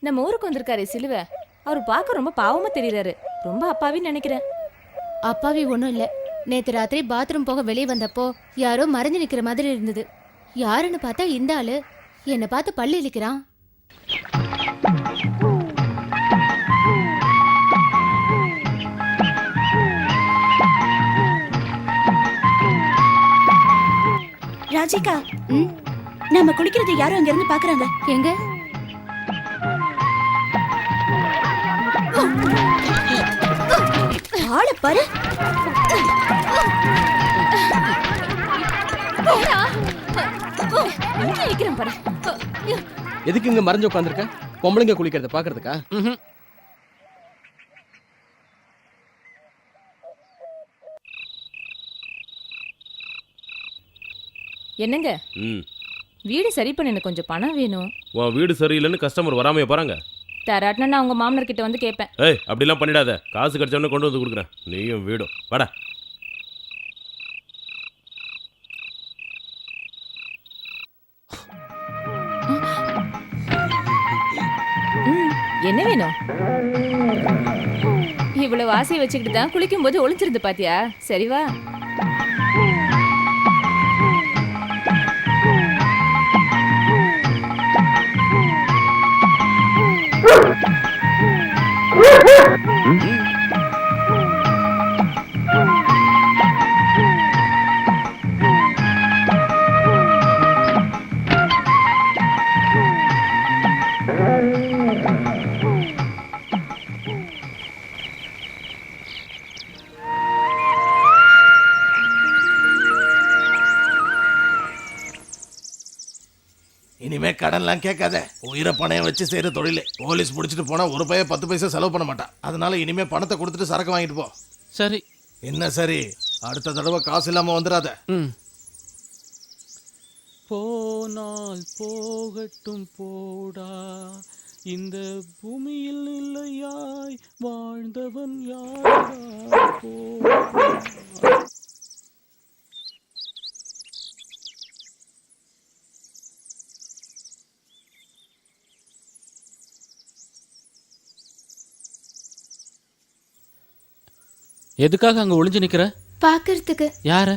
நம்ம ஊருக்கு வந்திருக்காரு சிலுவ. அவர் பார்க்க ரொம்ப பாவமா தெரியறாரு. ரொம்ப அப்பாவின்னு நினைக்கிறேன். அப்பாவி ஒன்றும் இல்லை. நேத்து ராத்திரி பாத்ரூம் போக வெளியே வந்தப்போ யாரோ மறைஞ்சு நிக்கிற மாதிரி இருந்தது. யாருன்னு பார்த்தா இந்த ஆளு என்னை பார்த்து பல்லு இழிக்கிறான். ராஜிகா, நாம குளிக்கிறது யாரும் அங்க இருந்து பாக்குறாங்க. எங்க? ஆளை பாரு. எதுக்கு இங்க மறைஞ்சு உட்காந்துருக்க? பொம்பளைங்க குளிக்கிறத பாக்குறதுக்கா? என்னங்க? வீடு சரி பண்ண எனக்கு கொஞ்சம் பணம் வேணும். உன் வீடு சரியில்லைன்னு கஸ்டமர் வராமையே போறாங்க. தராட்டினா நான் உங்க மாமனார் கிட்ட வந்து கேட்பேன். ஏய், அப்படிலாம் பண்ணிடாத. காசு கிடைச்சவொடனே கொண்டு வந்து கொடுக்குறேன். நீயும் வீடும் வாடா. என்ன வேணும்? இவ்வளவு ஆசையை வச்சுக்கிட்டு தான் குளிக்கும் போது ஒளிஞ்சிருந்து பாத்தியா? சரி வா. இனிமே கடன்லாம் கேட்காத. உயிரை பணையம் வச்சு செய்யற தொழில். போலீஸ் முடிச்சுட்டு போனா ஒரு பைய 10 பைசா செலவு பண்ண மாட்டான். அதனால இனிமே பணத்தை கொடுத்துட்டு சரக்கு வாங்கிட்டு போ. சரி. என்ன சரி? அடுத்த தடவை காசு இல்லாம வந்துடாத. போனால் போகட்டும் போடா, இந்த பூமியில் இல்லையாய் வாழ்ந்தவன் யாரா போடா. எதுக்காக அங்க ஒளிஞ்சு நிக்கிற? பார்க்கறதுக்கு. யார?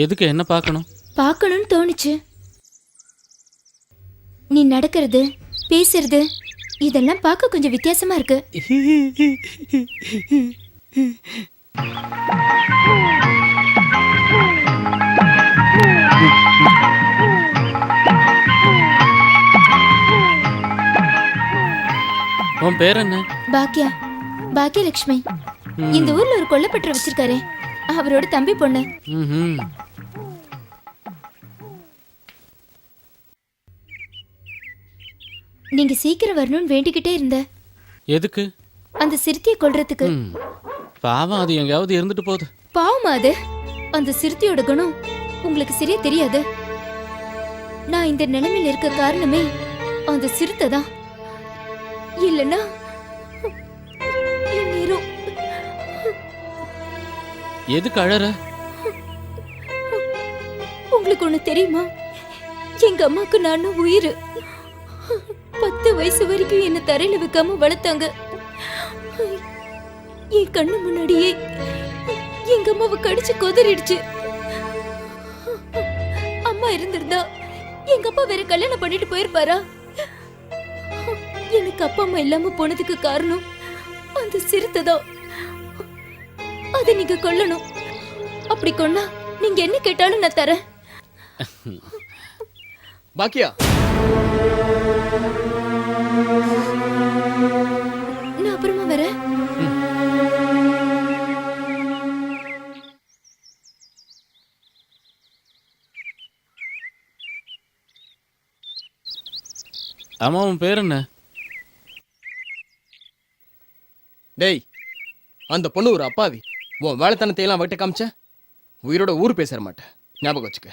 எதுக்கு? என்ன பார்க்கணும்? பார்க்கணும்னு தோணுச்சு. நீ நடக்கிறது, பேசுறது இதெல்லாம் பார்க்க கொஞ்சம் வித்தியாசமா இருக்கு. உன் பேர் என்ன? பாக்கியா. பாக்கியலட்சுமி. இந்த ஊர்ல ஒரு கொல்லப்பட்டு வச்சிருக்காரு. அவரோட தம்பி பொண்ணு. நீங்க சீக்கிரம் வரணும்னு வேண்டிக்கிட்டே இருந்த. எதுக்கு? அந்த சிறுத்தையை கொல்றதுக்கு. பாவம், அது எங்கேயாவது இருந்துட்டு போகுது. பாவமா அது? அந்த சிறுத்தையோட குணம் உங்களுக்கு சரியா தெரியாது. நான் இந்த நிலைமையில இருக்க காரணமே அந்த சிறுத்தை தான். இல்லைன்னா எதுக்கு அழற? உங்களுக்கு ஒண்ணு தெரியுமா? எங்க அம்மாக்கு நானும் உயிர். 10 வயசு வரைக்கும் என்ன தரையில வைக்காம வளர்த்தாங்க. என் கண்ணு முன்னாடியே எங்க அம்மாவை கடிச்சு கொதறிடுச்சு. அம்மா இருந்திருந்தா எங்க அப்பா வேற கல்யாணம் பண்ணிட்டு போயிருப்பாரா? எனக்கு அப்பா அம்மா இல்லாம போனதுக்கு காரணம் அந்த சிறுத்தை தான். அதை நீங்க கொல்லணும். அப்படி கொன்னா நீங்க என்ன கேட்டாலும் நான் தரேன். பாக்கியா, நான் அப்புறமா வரேன். அம்மா, உன் பேர் என்ன? டேய், அந்த பொண்ணு ஒரு அப்பாவி. உன் வேலைத்தனத்தையெல்லாம் விட்டு காமிச்ச உயிரோட ஊர் பேச மாட்டேன். ஞாபகம் வச்சுக்க.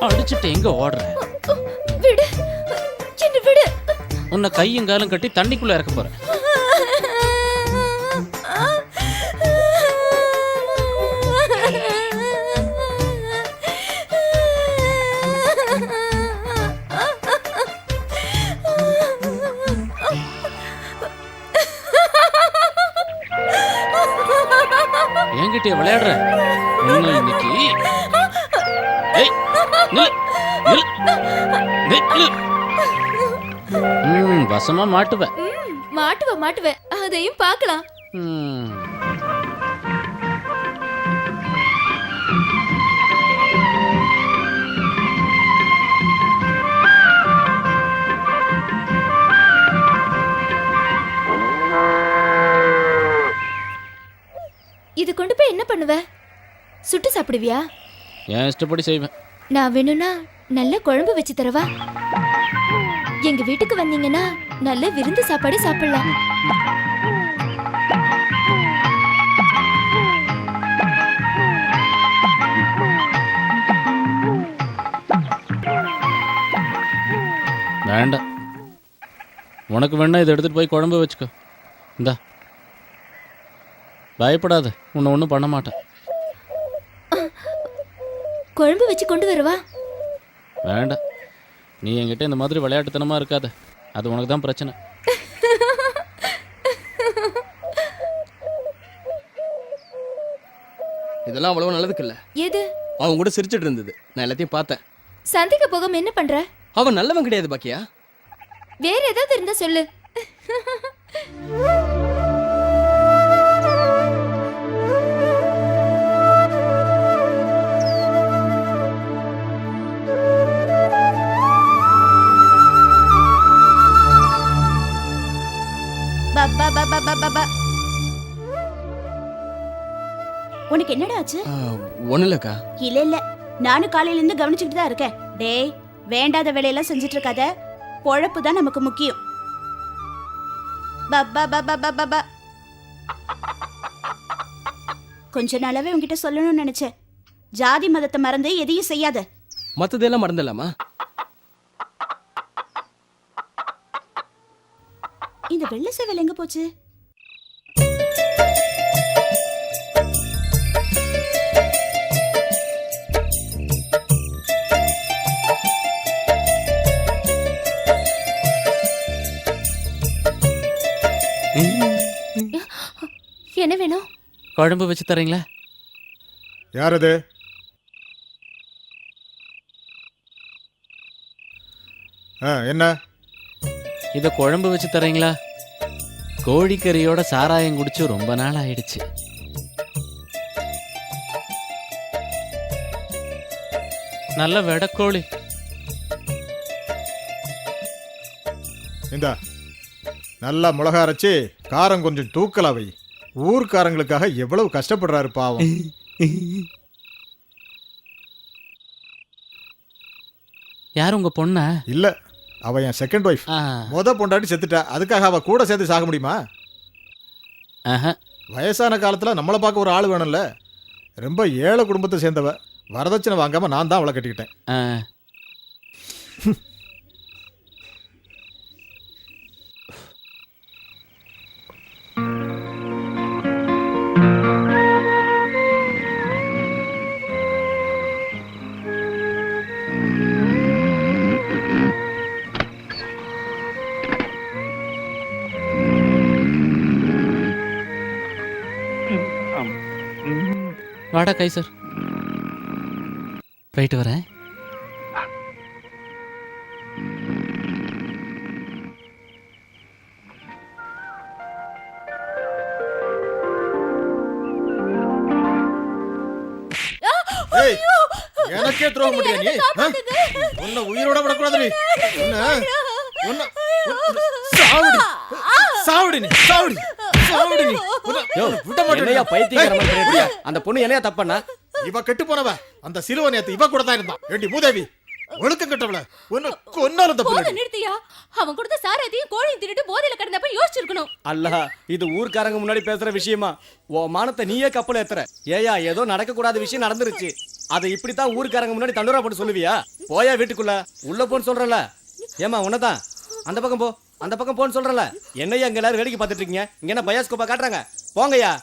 அடிச்சுட்டு எங்க ஓடுற? விடு, என்ன விடு. உன்னை கையும் காலும் கட்டி தண்ணிக்குள்ள இறக்க போறேன். என்கிட்ட விளையாடுற? உன்னை இன்னைக்கு ஏய், நில்லு, நில்லு, நில்லு. வசமா மாட்டுவ. மாட்டுவேன், அதையும் பார்க்கலாம். ம். இது கொண்டு போய் என்ன பண்ணுவ? சுட்டு சாப்பிடுவியா? என் இஷ்டப்படி செய்வேன். நான் வேணும்னா நல்ல குழம்பு வச்சு தரவா? எங்க வீட்டுக்கு வந்தீங்கன்னா நல்ல விருந்து சாப்பாடு சாப்பிடலாம். வேண்டாம், உனக்கு வேணா இதை எடுத்துட்டு போய் குழம்பு வச்சுக்கோ. இந்தா, பயப்படாத, உன்னை ஒன்றும் பண்ண மாட்டேன். குழம்பு வச்சு கொண்டு வரவா? வேண்டாம், நீ என்கிட்ட இந்த மாதிரி விளையாட்டுத்தனமா இருக்காத, அது உனக்கு தான் பிரச்சனை. இதெல்லாம் அவ்வளவு நல்லதுக்கு இல்ல. எது? அவன் கூட சிரிச்சிட்டு இருந்தது, நான் எல்லாத்தையும் பார்த்தேன். சந்தைக்கு போகாம என்ன பண்ற? அவன் நல்லவன் கிடையாது பாக்கியா. வேற ஏதாவது இருந்தா சொல்லு. உனக்கு என்னடா ஆச்சு? ஒண்ணு இல்லக்கா. இல்ல நானும் காலையில இருந்து கவனிச்சுட்டு தான் இருக்கேன். டேய், வேண்டாத வேலையெல்லாம் செஞ்சுட்டு இருக்காத. பொழப்பு தான் நமக்கு முக்கியம். கொஞ்ச நாளாவே உன்கிட்ட சொல்லணும்னு நினைச்சேன். ஜாதி மதத்தை மறந்து எதையும் செய்யாத. மத்ததெல்லாம் மறந்துடலாமா? இந்த வெள்ளை சேவல் எங்க போச்சு? என்ன வேணும்? குழம்பு வச்சு தரீங்களா? யார் அது? என்ன? இதை குழம்பு வச்சு தரீங்களா? கோழிக்கறியோட சாராயம் குடிச்சு ரொம்ப நாள் ஆயிடுச்சு. நல்ல வெடக்கோழி. இந்தா, நல்லா மிளகா அரைச்சி காரம் கொஞ்சம் தூக்கலா வை. ஊர்க்காரங்களுக்காக எவ்வளவு கஷ்டப்படுறாரு பாவம். யார் உங்க பொண்ணா? இல்ல, அவ என் செகண்ட் ஒய்ஃப். பொண்டாட்டி செத்துட்டா, அதுக்காக அவ கூட சேர்த்து சாக முடியுமா? வயசான காலத்துல நம்மளை பார்க்க ஒரு ஆள் வேணும்ல. ரொம்ப ஏழை குடும்பத்தை சேர்ந்தவ. வரதட்சணை வாங்காம நான் தான் அவளை கட்டிக்கிட்டேன். வாடா கைசர், போயிட்டு வரேன். எனக்கே துரோகம் பண்ணியா நீ? உன்னை உயிரோட விடக்கூடாது. நீ சாவடி சாவடி நீ சாவடி சாவடி நீ யோ விட மாட்டேன் பைத்தியக்காரமா அந்த பொண்ணு என்னையா தப்பண்ணா? இவ கெட்டு போனவ அந்த சிலுவை நேத்து இவ கூட தான் இருந்தான். ஏண்டி மூதேவி ஒழுக்கம் கெட்டவள உன்னை கொன்னாலும் தப்பு இல்லை. நிறுத்தியா? அவன் கொடுத்த சாரத்தையும் கோழியும் திருட்டு போதையில கிடந்தப்ப யோசிச்சிருக்கணும். அல்ல இது ஊர்க்காரங்க முன்னாடி பேசுற விஷயமா? ஓ மானத்தை நீயே கப்பல் ஏத்துற. ஏயா ஏதோ நடக்க கூடாத விஷயம் நடந்துருச்சு, அதை இப்படித்தான் ஊர்க்காரங்க முன்னாடி தண்டோரா போட்டு சொல்லுவியா? போயா வீட்டுக்குள்ள உள்ள போன்னு சொல்றல. ஏமா உன்னதான் அந்த பக்கம் போ, அந்த பக்கம் போன்னு சொல்றல. என்னையா இங்க எல்லாரும் வேடிக்கை பார்த்துட்டு இருக்கீங்க? இங்க என்ன பயாஸ்கோப்பா காட்டுறாங்க? போங்கய்யா.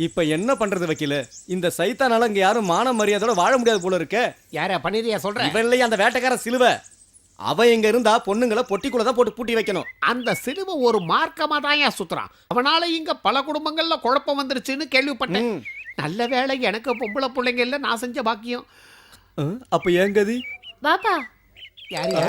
இப்ப என்ன பண்றது வக்கீல? இந்த சைத்தானால இங்க யாரும் மான மரியாதையோட வாழ முடியாது போல இருக்கு. யாரா பண்ணிரியா சொல்ற? இவன் இல்லையா அந்த வேட்டைக்கார சிலுவை? அவ இங்க இருந்தா பொண்ணுங்களை பொட்டிக்குள்ளதான் போட்டு பூட்டி வைக்கணும். அந்த சிலுவை ஒரு மார்க்கமா தான் சுத்துறான். அவனால இங்க பல குடும்பங்கள்ல குழப்பம் வந்துருச்சுன்னு கேள்விப்பட்டேன். நல்ல வேளை எனக்கு பொம்பளை பிள்ளைங்க இல்ல, நான் செஞ்ச பாக்கியம். அப்ப ஏன் கதி? வாப்பா. யாரியா?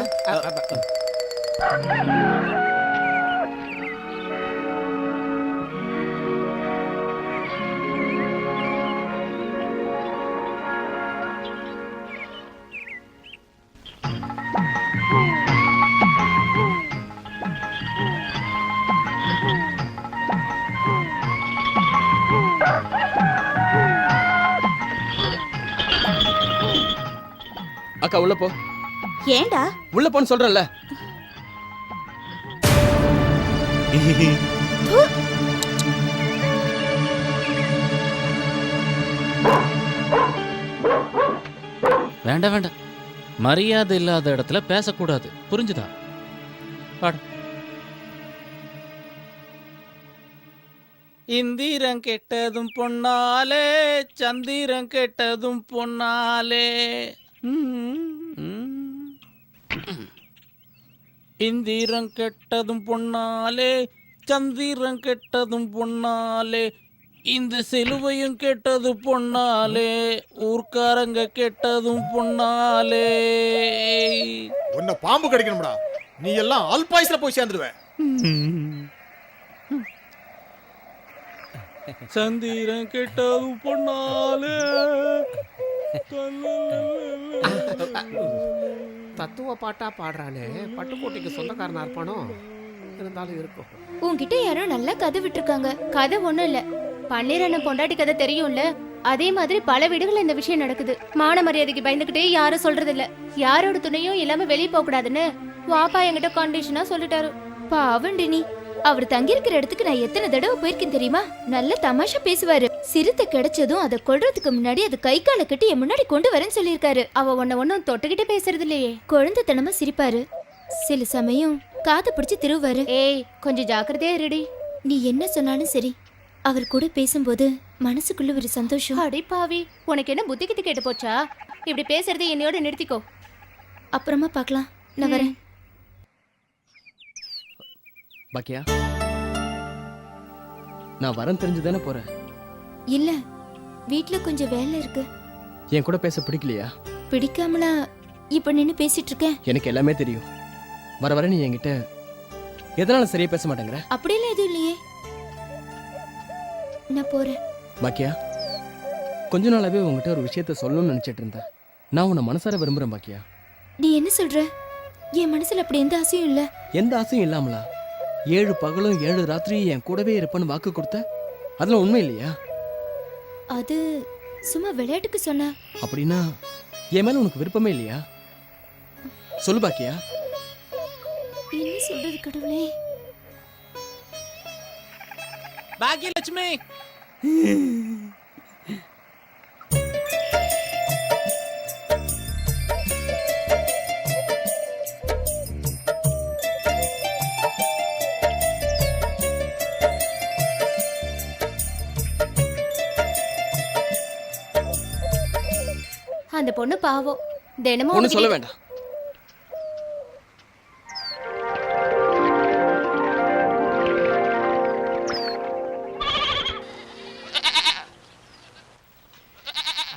அக்கா உள்ள போ. ஏண்டா? உள்ள போன்னு சொல்றேன்ல. வேண்டாம் வேண்டாம், மரியாதை இல்லாத இடத்துல பேசக்கூடாது, புரிஞ்சுதா? பாடு. இந்திரம் கெட்டதும் பொன்னாலே, சந்திரம் கெட்டதும் பொன்னாலே. இந்திரம் கெட்டதும் பொன்னாலே, சந்திரம் கெட்டதும் பொன்னாலே, இந்த சிலுவையும் கெட்டது பொன்னாலே, ஊர்க்காரங்க கெட்டதும் பொன்னாலே. உன்னை பாம்பு கடிக்கணும்டா. நீ எல்லாம் அல்பாயுஸ்ல போய் சேர்ந்துடுவ. சந்திரம் கெட்டதும் பொன்னாலே. தத்துவ பாட்டா பாடுறானே, பட்டுக்கோட்டைக்கு சொந்தக்காரனா இருப்பானோ? இருந்தாலும் இருக்கும். உன்கிட்ட யாரோ நல்லா கதை விட்டுருக்காங்க. கதை ஒண்ணும் இல்ல, பன்னீரண்ணன் பொண்டாட்டி கதை தெரியும்ல, அதே மாதிரி பல வீடுகள் இந்த விஷயம் நடக்குது. மான மரியாதைக்கு பயந்துகிட்டே யாரும் சொல்றது இல்ல. யாரோட துணையும் இல்லாம வெளியே போக கூடாதுன்னு வாப்பா என்கிட்ட கண்டிஷனா சொல்லிட்டாரு. பாவண்டி நீ. அவர் தங்கி இருக்கிற இடத்துக்கு நான் எத்தனை தடவை போயிருக்கேன் தெரியுமா? நல்ல தமாஷா பேசுவாரு. சிறுத்தை கிடைச்சதும் அதை கொல்றதுக்கு முன்னாடி அது கை காலை கட்டி என் முன்னாடி கொண்டு வரேன்னு சொல்லியிருக்காரு. அவ உன்ன ஒன்னும் தொட்டுக்கிட்டே பேசுறது இல்லையே. குழந்தைத்தனமா சிரிப்பாரு. சில சமயம் காது பிடிச்சு திருவாரு. ஏய் கொஞ்சம் ஜாக்கிரதையா இருடி. நீ என்ன சொன்னாலும் சரி, அவர் கூட பேசும்போது மனசுக்குள்ள ஒரு சந்தோஷம். அடி பாவி, உனக்கு என்ன புத்தி கித்தி கேட்டு போச்சா? இப்படி பேசுறதை என்னையோட நிறுத்திக்கோ. அப்புறமா பார்க்கலாம், நான் வரேன். பாக்கியா, நான் வரேன் தெரிஞ்சுதானே போறேன். இல்ல, வீட்ல கொஞ்சம் வேலை இருக்கு. என் கூட பேச பிடிக்கலையா? பிடிக்காமலா இப்ப நின்னு பேசிட்டு இருக்கேன்? எனக்கு எல்லாமே தெரியும். வர வர நீ என்கிட்ட எதனால சரியா பேச மாட்டேங்கிற? அப்படியெல்லாம் எதுவும் இல்லையே. நான் போறேன். பாக்கியா, கொஞ்ச நாளாவே உங்ககிட்ட ஒரு விஷயத்த சொல்லணும்னு நினைச்சிட்டு இருந்தேன். நான் உன்னை மனசார விரும்புறேன் பாக்கியா. நீ என்ன சொல்ற? என் மனசுல அப்படி எந்த ஆசையும் இல்ல. எந்த ஆசையும் இல்லாமலா? 7 பகலும் 7 ராத்திரியும் என் கூடவே இருப்பேன்னு வாக்கு கொடுத்த, அதெல்லாம் உண்மை இல்லையா? அது சும்மா விளையாட்டுக்கு சொன்ன. அப்படின்னா என் மேல உனக்கு விருப்பமே இல்லையா? சொல்லு பாக்கியா. என்ன சொல்றது கடவுளே? பாக்கியலட்சுமி, அந்த பொண்ணு பாவம், தினமும் ஒன்னும் சொல்ல வேண்டாம்.